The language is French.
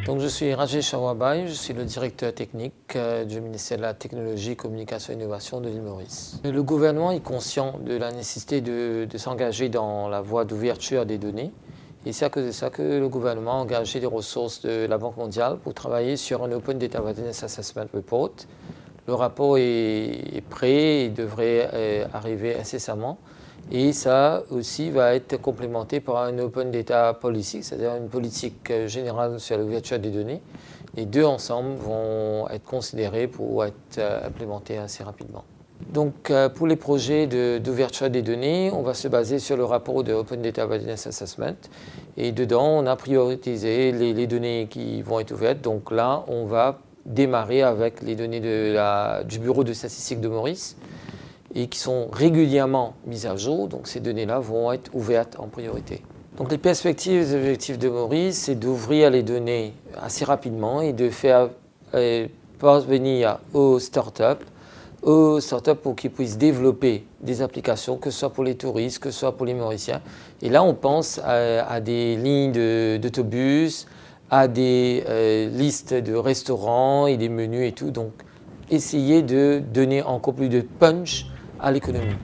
Donc, je suis Rajesh Awabhai, je suis le directeur technique du ministère de la Technologie, Communication et Innovation de l'île Maurice. Le gouvernement est conscient de la nécessité de s'engager dans la voie d'ouverture des données. Et c'est à cause de ça que le gouvernement a engagé des ressources de la Banque mondiale pour travailler sur un Open Data Readiness Assessment Report. Le rapport est prêt et devrait arriver incessamment. Et ça aussi va être complémenté par un Open Data Policy, c'est-à-dire une politique générale sur l'ouverture des données. Les deux ensemble vont être considérés pour être implémentés assez rapidement. Donc pour les projets d'ouverture des données, on va se baser sur le rapport de Open Data Readiness Assessment. Et dedans, on a prioritisé les données qui vont être ouvertes. Donc là, on va démarrer avec les données du Bureau de statistique de Maurice et qui sont régulièrement mises à jour. Donc ces données-là vont être ouvertes en priorité. Donc les perspectives et les objectifs de Maurice, c'est d'ouvrir les données assez rapidement et de faire parvenir aux startups pour qu'ils puissent développer des applications, que ce soit pour les touristes, que ce soit pour les Mauriciens. Et là, on pense à des lignes d'autobus, à des listes de restaurants et des menus et tout. Donc, essayer de donner encore plus de punch à l'économie.